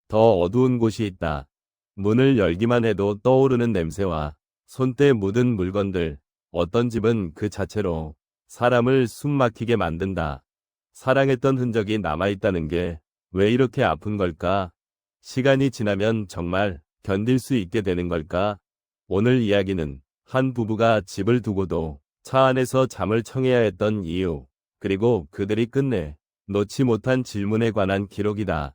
더 어두운 곳이 있다. 문을 열기만 해도 떠오르는 냄새와 손때 묻은 물건들, 어떤 집은 그 자체로 사람을 숨 막히게 만든다. 사랑했던 흔적이 남아있다는 게 왜 이렇게 아픈 걸까? 시간이 지나면 정말 견딜 수 있게 되는 걸까? 오늘 이야기는 한 부부가 집을 두고도 차 안에서 잠을 청해야 했던 이유, 그리고 그들이 끝내 놓지 못한 질문에 관한 기록이다.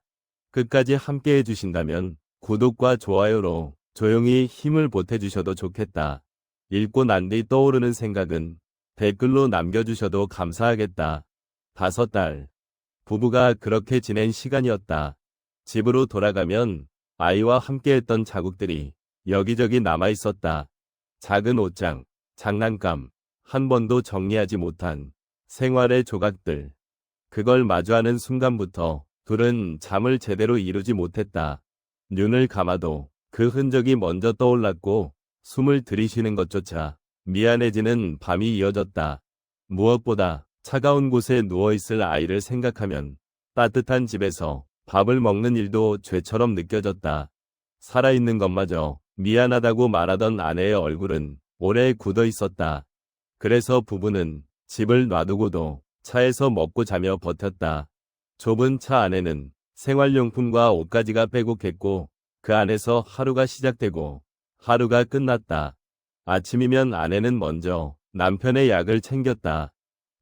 끝까지 함께 해주신다면 구독과 좋아요로 조용히 힘을 보태주셔도 좋겠다. 읽고 난 뒤 떠오르는 생각은 댓글로 남겨주셔도 감사하겠다. 5달. 부부가 그렇게 지낸 시간이었다. 집으로 돌아가면 아이와 함께했던 자국들이 여기저기 남아있었다. 작은 옷장, 장난감, 한 번도 정리하지 못한 생활의 조각들. 그걸 마주하는 순간부터 둘은 잠을 제대로 이루지 못했다. 눈을 감아도 그 흔적이 먼저 떠올랐고 숨을 들이쉬는 것조차 미안해지는 밤이 이어졌다. 무엇보다 차가운 곳에 누워있을 아이를 생각하면 따뜻한 집에서 밥을 먹는 일도 죄처럼 느껴졌다. 살아있는 것마저 미안하다고 말하던 아내의 얼굴은 오래 굳어 있었다. 그래서 부부는 집을 놔두고도 차에서 먹고 자며 버텼다. 좁은 차 안에는 생활용품과 옷가지가 빼곡했고 그 안에서 하루가 시작되고 하루가 끝났다. 아침이면 아내는 먼저 남편의 약을 챙겼다.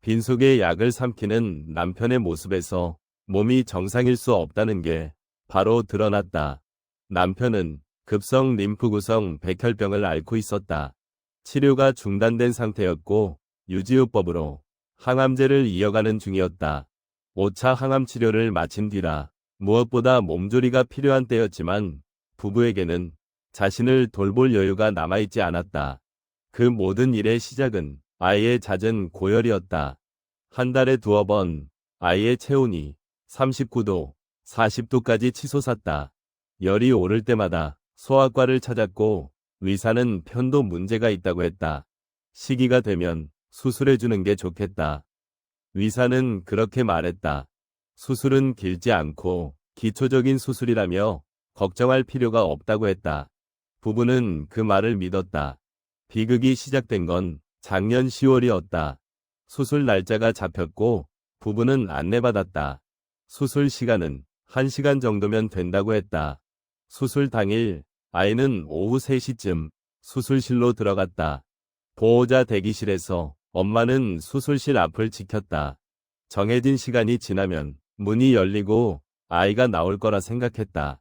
빈속에 약을 삼키는 남편의 모습에서 몸이 정상일 수 없다는 게 바로 드러났다. 남편은 급성 림프구성 백혈병을 앓고 있었다. 치료가 중단된 상태였고 유지요법으로 항암제를 이어가는 중이었다. 5차 항암 치료를 마친 뒤라 무엇보다 몸조리가 필요한 때였지만 부부에게는 자신을 돌볼 여유가 남아있지 않았다. 그 모든 일의 시작은 아이의 잦은 고열이었다. 한 달에 2번 아이의 체온이 39도, 40도까지 치솟았다. 열이 오를 때마다 소아과를 찾았고 의사는 편도 문제가 있다고 했다. 시기가 되면 수술해주는 게 좋겠다. 의사는 그렇게 말했다. 수술은 길지 않고 기초적인 수술이라며 걱정할 필요가 없다고 했다. 부부는 그 말을 믿었다. 비극이 시작된 건 작년 10월이었다. 수술 날짜가 잡혔고 부부는 안내받았다. 수술 시간은 1시간 정도면 된다고 했다. 수술 당일 아이는 오후 3시쯤 수술실로 들어갔다. 보호자 대기실에서 엄마는 수술실 앞을 지켰다. 정해진 시간이 지나면 문이 열리고 아이가 나올 거라 생각했다.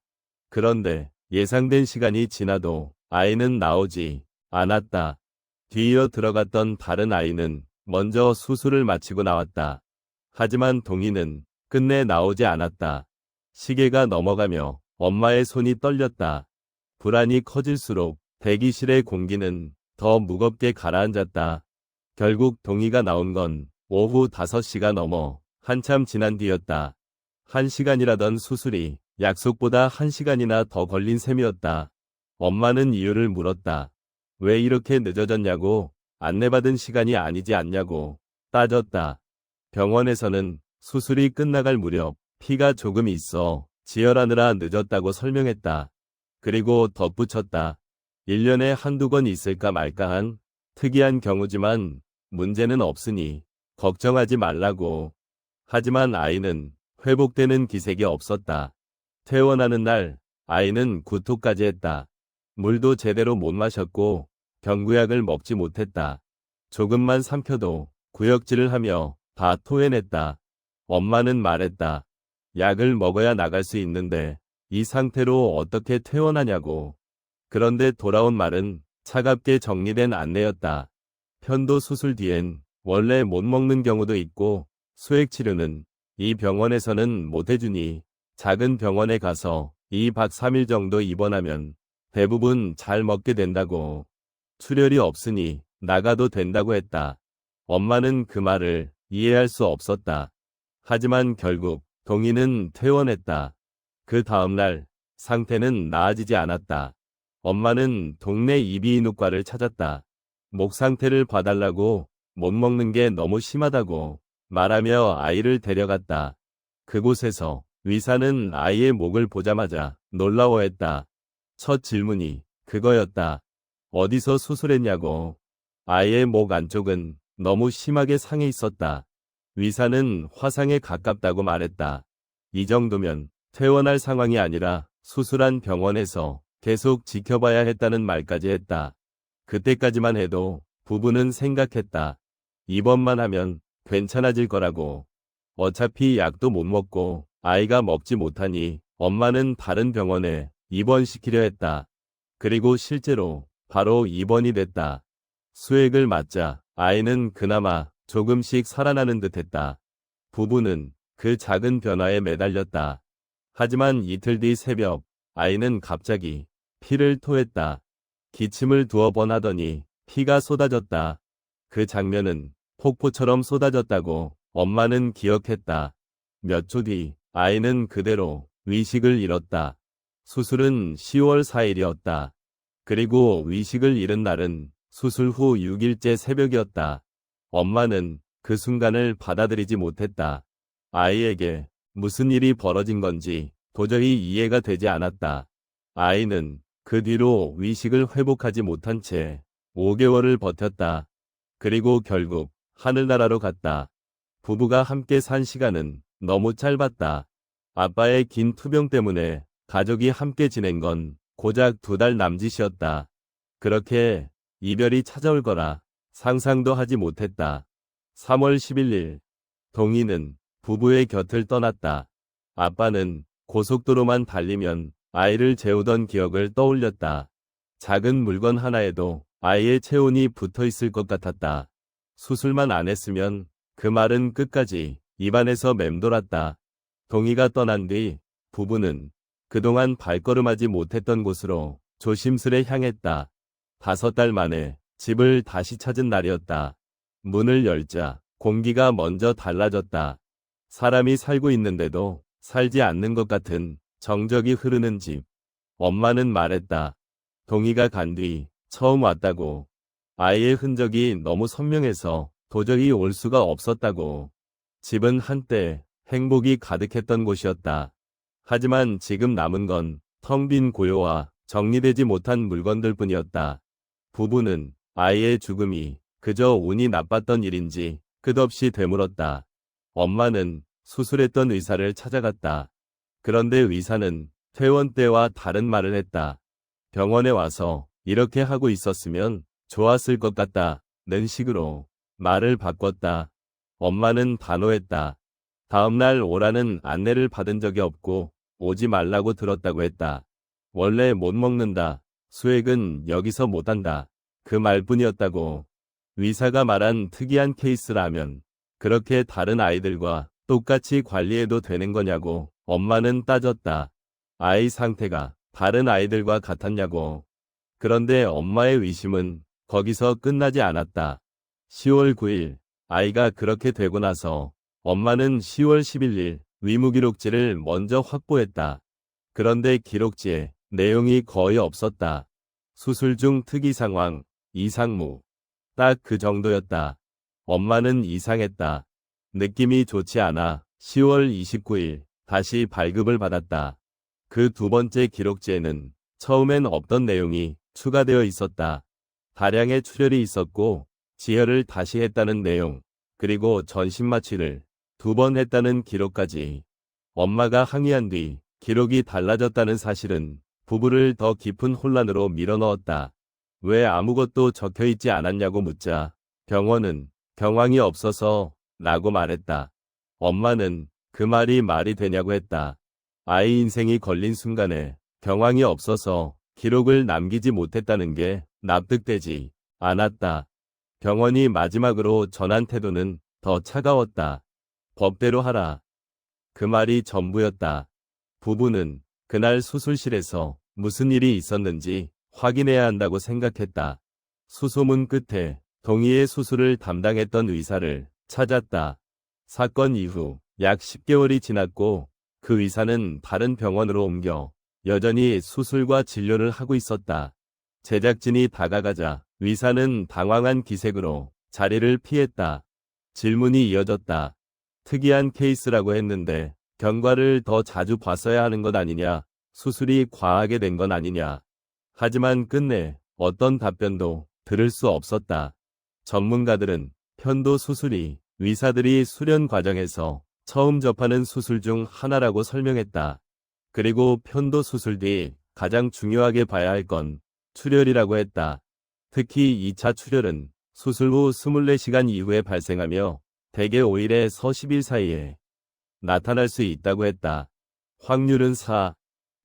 그런데 예상된 시간이 지나도 아이는 나오지 않았다. 뒤이어 들어갔던 다른 아이는 먼저 수술을 마치고 나왔다. 하지만 동이는 끝내 나오지 않았다. 시계가 넘어가며 엄마의 손이 떨렸다. 불안이 커질수록 대기실의 공기는 더 무겁게 가라앉았다. 결국 동이가 나온 건 오후 5시가 넘어 한참 지난 뒤였다. 1시간이라던 수술이 약속보다 1시간이나 더 걸린 셈이었다. 엄마는 이유를 물었다. 왜 이렇게 늦어졌냐고, 안내받은 시간이 아니지 않냐고 따졌다. 병원에서는 수술이 끝나갈 무렵 피가 조금 있어 지혈하느라 늦었다고 설명했다. 그리고 덧붙였다. 1년에 한두 번 있을까 말까한 특이한 경우지만 문제는 없으니 걱정하지 말라고. 하지만 아이는 회복되는 기색이 없었다. 퇴원하는 날 아이는 구토까지 했다. 물도 제대로 못 마셨고 경구약을 먹지 못했다. 조금만 삼켜도 구역질을 하며 다 토해냈다. 엄마는 말했다. 약을 먹어야 나갈 수 있는데 이 상태로 어떻게 퇴원하냐고. 그런데 돌아온 말은 차갑게 정리된 안내였다. 편도 수술 뒤엔 원래 못 먹는 경우도 있고 수액치료는 이 병원에서는 못해주니 작은 병원에 가서 2박 3일 정도 입원하면 대부분 잘 먹게 된다고. 출혈이 없으니 나가도 된다고 했다. 엄마는 그 말을 이해할 수 없었다. 하지만 결국 동이는 퇴원했다. 그 다음날 상태는 나아지지 않았다. 엄마는 동네 이비인후과를 찾았다. 목 상태를 봐달라고 못 먹는 게 너무 심하다고 말하며 아이를 데려갔다. 그곳에서 의사는 아이의 목을 보자마자 놀라워했다. 첫 질문이 그거였다. 어디서 수술했냐고. 아이의 목 안쪽은 너무 심하게 상해 있었다. 의사는 화상에 가깝다고 말했다. 이 정도면 퇴원할 상황이 아니라 수술한 병원에서 계속 지켜봐야 했다는 말까지 했다. 그때까지만 해도 부부는 생각했다. 입원만 하면 괜찮아질 거라고. 어차피 약도 못 먹고 아이가 먹지 못하니 엄마는 다른 병원에 입원시키려 했다. 그리고 실제로 바로 입원이 됐다. 수액을 맞자 아이는 그나마 조금씩 살아나는 듯했다. 부부는 그 작은 변화에 매달렸다. 하지만 이틀 뒤 새벽 아이는 갑자기 피를 토했다. 기침을 두어 번 하더니 피가 쏟아졌다. 그 장면은 폭포처럼 쏟아졌다고 엄마는 기억했다. 몇 초 뒤 아이는 그대로 의식을 잃었다. 수술은 10월 4일이었다. 그리고 의식을 잃은 날은 수술 후 6일째 새벽이었다. 엄마는 그 순간을 받아들이지 못했다. 아이에게 무슨 일이 벌어진 건지 도저히 이해가 되지 않았다. 아이는 그 뒤로 의식을 회복하지 못한 채 5개월을 버텼다. 그리고 결국 하늘나라로 갔다. 부부가 함께 산 시간은 너무 짧았다. 아빠의 긴 투병 때문에 가족이 함께 지낸 건 고작 2달 남짓이었다. 그렇게 이별이 찾아올 거라 상상도 하지 못했다. 3월 11일, 동희는 부부의 곁을 떠났다. 아빠는 고속도로만 달리면 아이를 재우던 기억을 떠올렸다. 작은 물건 하나에도 아이의 체온이 붙어 있을 것 같았다. 수술만 안 했으면 그 말은 끝까지 입안에서 맴돌았다. 동희가 떠난 뒤 부부는 그동안 발걸음하지 못했던 곳으로 조심스레 향했다. 5달 만에 집을 다시 찾은 날이었다. 문을 열자 공기가 먼저 달라졌다. 사람이 살고 있는데도 살지 않는 것 같은 정적이 흐르는 집. 엄마는 말했다. 동희가 간 뒤 처음 왔다고. 아이의 흔적이 너무 선명해서 도저히 올 수가 없었다고. 집은 한때 행복이 가득했던 곳이었다. 하지만 지금 남은 건 텅 빈 고요와 정리되지 못한 물건들 뿐이었다. 부부는 아이의 죽음이 그저 운이 나빴던 일인지 끝없이 되물었다. 엄마는 수술했던 의사를 찾아갔다. 그런데 의사는 퇴원 때와 다른 말을 했다. 병원에 와서 이렇게 하고 있었으면 좋았을 것 같다는 식으로 말을 바꿨다. 엄마는 단호했다. 다음날 오라는 안내를 받은 적이 없고 오지 말라고 들었다고 했다. 원래 못 먹는다. 수액은 여기서 못한다. 그 말뿐이었다고. 의사가 말한 특이한 케이스라면 그렇게 다른 아이들과 똑같이 관리해도 되는 거냐고 엄마는 따졌다. 아이 상태가 다른 아이들과 같았냐고. 그런데 엄마의 의심은 거기서 끝나지 않았다. 10월 9일 아이가 그렇게 되고 나서 엄마는 10월 11일 의무기록지를 먼저 확보했다. 그런데 기록지에 내용이 거의 없었다. 수술 중 특이 상황, 이상무. 딱 그 정도였다. 엄마는 이상했다. 느낌이 좋지 않아 10월 29일 다시 발급을 받았다. 그 두 번째 기록지에는 처음엔 없던 내용이 추가되어 있었다. 다량의 출혈이 있었고 지혈을 다시 했다는 내용, 그리고 전신 마취를 2번 했다는 기록까지. 엄마가 항의한 뒤 기록이 달라졌다는 사실은 부부를 더 깊은 혼란으로 밀어넣었다. 왜 아무것도 적혀있지 않았냐고 묻자 병원은 경황이 없어서 라고 말했다. 엄마는 그 말이 말이 되냐고 했다. 아이 인생이 걸린 순간에 경황이 없어서 기록을 남기지 못했다는 게 납득되지 않았다. 병원이 마지막으로 전한 태도는 더 차가웠다. 법대로 하라. 그 말이 전부였다. 부부는 그날 수술실에서 무슨 일이 있었는지 확인해야 한다고 생각했다. 수소문 끝에 동희의 수술을 담당했던 의사를 찾았다. 사건 이후 약 10개월이 지났고 그 의사는 다른 병원으로 옮겨 여전히 수술과 진료를 하고 있었다. 제작진이 다가가자 의사는 당황한 기색으로 자리를 피했다. 질문이 이어졌다. 특이한 케이스라고 했는데 경과를 더 자주 봤어야 하는 것 아니냐, 수술이 과하게 된 건 아니냐. 하지만 끝내 어떤 답변도 들을 수 없었다. 전문가들은 편도 수술이 의사들이 수련 과정에서 처음 접하는 수술 중 하나라고 설명했다. 그리고 편도 수술 뒤 가장 중요하게 봐야 할 건 출혈이라고 했다. 특히 2차 출혈은 수술 후 24시간 이후에 발생하며 대개 5일에서 10일 사이에 나타날 수 있다고 했다. 확률은 4,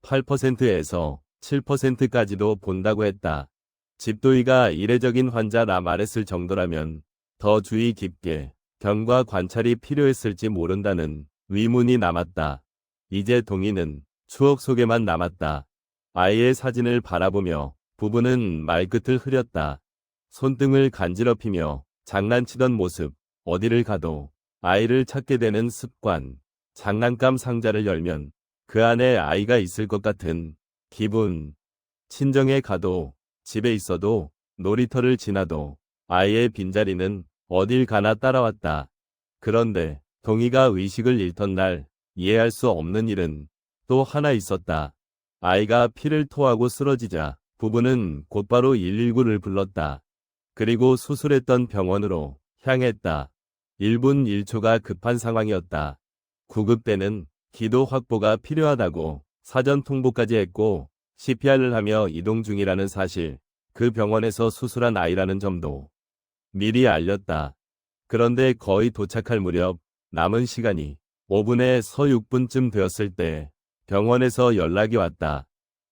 8%에서 7%까지도 본다고 했다. 집도의가 이례적인 환자라 말했을 정도라면 더 주의 깊게 경과 관찰이 필요했을지 모른다는 의문이 남았다. 이제 동희는 추억 속에만 남았다. 아이의 사진을 바라보며 부부는 말끝을 흐렸다. 손등을 간지럽히며 장난치던 모습, 어디를 가도 아이를 찾게 되는 습관, 장난감 상자를 열면 그 안에 아이가 있을 것 같은 기분, 친정에 가도 집에 있어도 놀이터를 지나도 아이의 빈자리는 어딜 가나 따라왔다. 그런데 동희가 의식을 잃던 날 이해할 수 없는 일은 또 하나 있었다. 아이가 피를 토하고 쓰러지자 부부는 곧바로 119를 불렀다. 그리고 수술했던 병원으로 향했다. 1분 1초가 급한 상황이었다. 구급대는 기도 확보가 필요하다고 사전 통보까지 했고 CPR을 하며 이동 중이라는 사실, 그 병원에서 수술한 아이라는 점도 미리 알렸다. 그런데 거의 도착할 무렵 남은 시간이 5분에서 6분쯤 되었을 때 병원에서 연락이 왔다.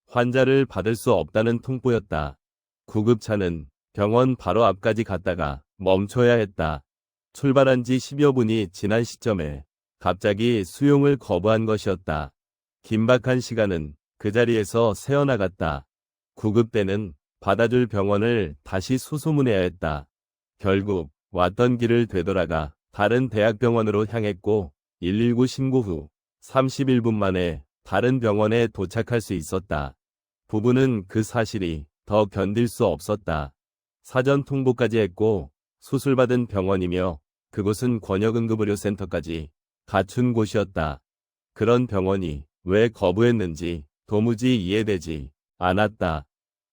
환자를 받을 수 없다는 통보였다. 구급차는 병원 바로 앞까지 갔다가 멈춰야 했다. 출발한 지 10여 분이 지난 시점에 갑자기 수용을 거부한 것이었다. 긴박한 시간은 그 자리에서 새어나갔다. 구급대는 받아줄 병원을 다시 수소문해야 했다. 결국 왔던 길을 되돌아가 다른 대학병원으로 향했고 119 신고 후 31분 만에 다른 병원에 도착할 수 있었다. 부부는 그 사실이 더 견딜 수 없었다. 사전 통보까지 했고 수술받은 병원이며 그곳은 권역응급의료센터까지 갖춘 곳이었다. 그런 병원이 왜 거부했는지 도무지 이해되지 않았다.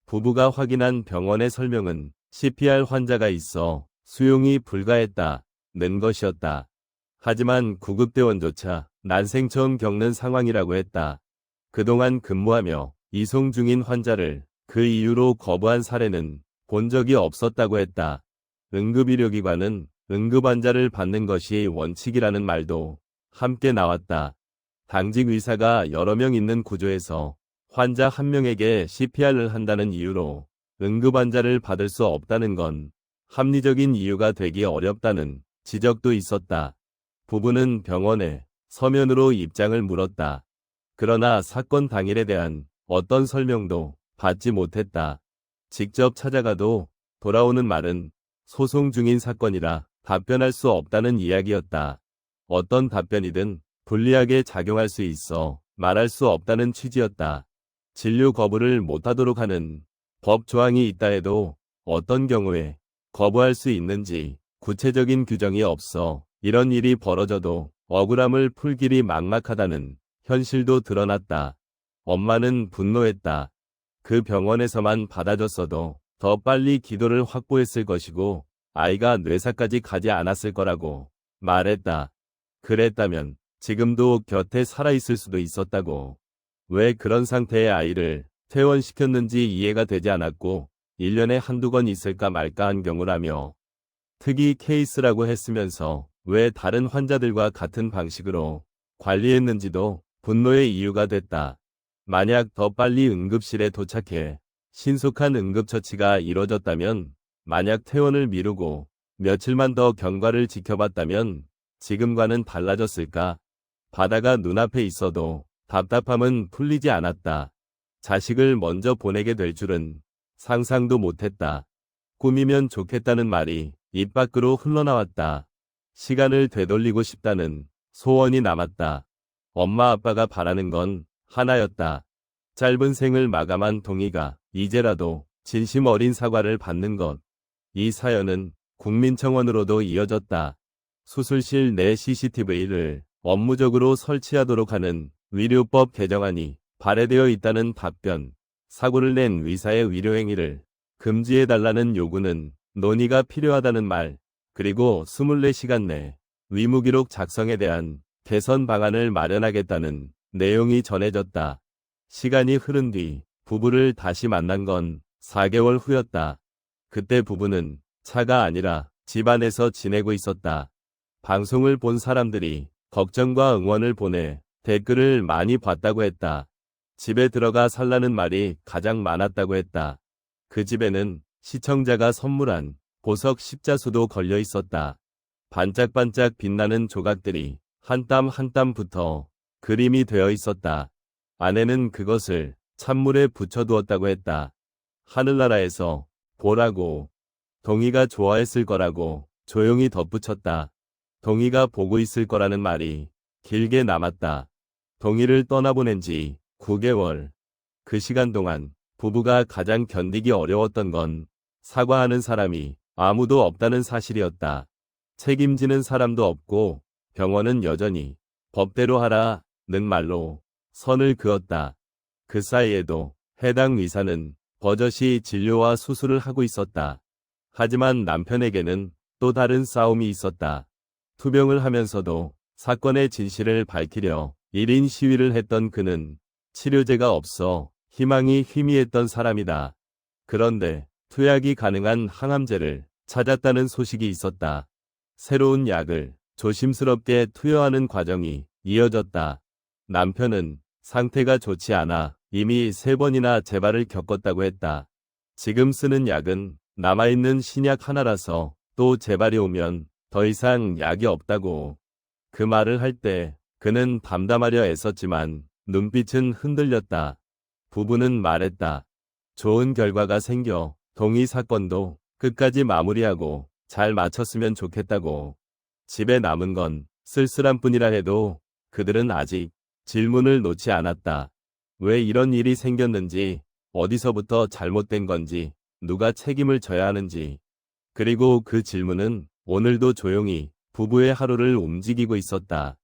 부부가 확인한 병원의 설명은 CPR 환자가 있어 수용이 불가했다는 것이었다. 하지만 구급대원조차 난생 처음 겪는 상황이라고 했다. 그동안 근무하며 이송 중인 환자를 그 이유로 거부한 사례는 본 적이 없었다고 했다. 응급의료기관은 응급환자를 받는 것이 원칙이라는 말도 함께 나왔다. 당직 의사가 여러 명 있는 구조에서 환자 한 명에게 CPR을 한다는 이유로 응급환자를 받을 수 없다는 건 합리적인 이유가 되기 어렵다는 지적도 있었다. 부부는 병원에 서면으로 입장을 물었다. 그러나 사건 당일에 대한 어떤 설명도 받지 못했다. 직접 찾아가도 돌아오는 말은 소송 중인 사건이라 답변할 수 없다는 이야기였다. 어떤 답변이든 불리하게 작용할 수 있어 말할 수 없다는 취지였다. 진료 거부를 못하도록 하는 법 조항이 있다 해도 어떤 경우에 거부할 수 있는지 구체적인 규정이 없어 이런 일이 벌어져도 억울함을 풀 길이 막막하다는 현실도 드러났다. 엄마는 분노했다. 그 병원에서만 받아줬어도 더 빨리 기도를 확보했을 것이고 아이가 뇌사까지 가지 않았을 거라고 말했다. 그랬다면 지금도 곁에 살아있을 수도 있었다고. 왜 그런 상태의 아이를 퇴원시켰는지 이해가 되지 않았고 1년에 한두 번 있을까 말까 한 경우라며 특이 케이스라고 했으면서 왜 다른 환자들과 같은 방식으로 관리했는지도 분노의 이유가 됐다. 만약 더 빨리 응급실에 도착해 신속한 응급처치가 이뤄졌다면, 만약 퇴원을 미루고 며칠만 더 경과를 지켜봤다면 지금과는 달라졌을까? 바다가 눈앞에 있어도 답답함은 풀리지 않았다. 자식을 먼저 보내게 될 줄은 상상도 못했다. 꿈이면 좋겠다는 말이 입 밖으로 흘러나왔다. 시간을 되돌리고 싶다는 소원이 남았다. 엄마 아빠가 바라는 건 하나였다. 짧은 생을 마감한 동희가 이제라도 진심 어린 사과를 받는 것. 이 사연은 국민청원으로도 이어졌다. 수술실 내 CCTV를 업무적으로 설치하도록 하는 위료법 개정안이 발의되어 있다는 답변. 사고를 낸 의사의 위료행위를 금지해달라는 요구는 논의가 필요하다는 말, 그리고 24시간 내 의무기록 작성에 대한 개선 방안을 마련하겠다는 내용이 전해졌다. 시간이 흐른 뒤 부부를 다시 만난 건 4개월 후였다. 그때 부부는 차가 아니라 집 안에서 지내고 있었다. 방송을 본 사람들이 걱정과 응원을 보내 댓글을 많이 봤다고 했다. 집에 들어가 살라는 말이 가장 많았다고 했다. 그 집에는 시청자가 선물한 보석 십자수도 걸려 있었다. 반짝반짝 빛나는 조각들이 한 땀 한 땀 붙어 그림이 되어 있었다. 아내는 그것을 찬물에 붙여두었다고 했다. 하늘나라에서 보라고, 동희가 좋아했을 거라고 조용히 덧붙였다. 동희가 보고 있을 거라는 말이 길게 남았다. 동희를 떠나보낸 지 9개월. 그 시간 동안 부부가 가장 견디기 어려웠던 건 사과하는 사람이 아무도 없다는 사실이었다. 책임지는 사람도 없고 병원은 여전히 법대로 하라는 말로 선을 그었다. 그 사이에도 해당 의사는 버젓이 진료와 수술을 하고 있었다. 하지만 남편에게는 또 다른 싸움이 있었다. 투병을 하면서도 사건의 진실을 밝히려 1인 시위를 했던 그는 치료제가 없어 희망이 희미했던 사람이다. 그런데 투약이 가능한 항암제를 찾았다는 소식이 있었다. 새로운 약을 조심스럽게 투여하는 과정이 이어졌다. 남편은 상태가 좋지 않아 이미 3번이나 재발을 겪었다고 했다. 지금 쓰는 약은 남아있는 신약 하나라서 또 재발이 오면 더 이상 약이 없다고. 그 말을 할 때 그는 담담하려 애썼지만 눈빛은 흔들렸다. 부부는 말했다. 좋은 결과가 생겨 동희 사건도 끝까지 마무리하고 잘 마쳤으면 좋겠다고. 집에 남은 건 쓸쓸한 뿐이라 해도 그들은 아직 질문을 놓지 않았다. 왜 이런 일이 생겼는지, 어디서부터 잘못된 건지, 누가 책임을 져야 하는지. 그리고 그 질문은 오늘도 조용히 부부의 하루를 움직이고 있었다.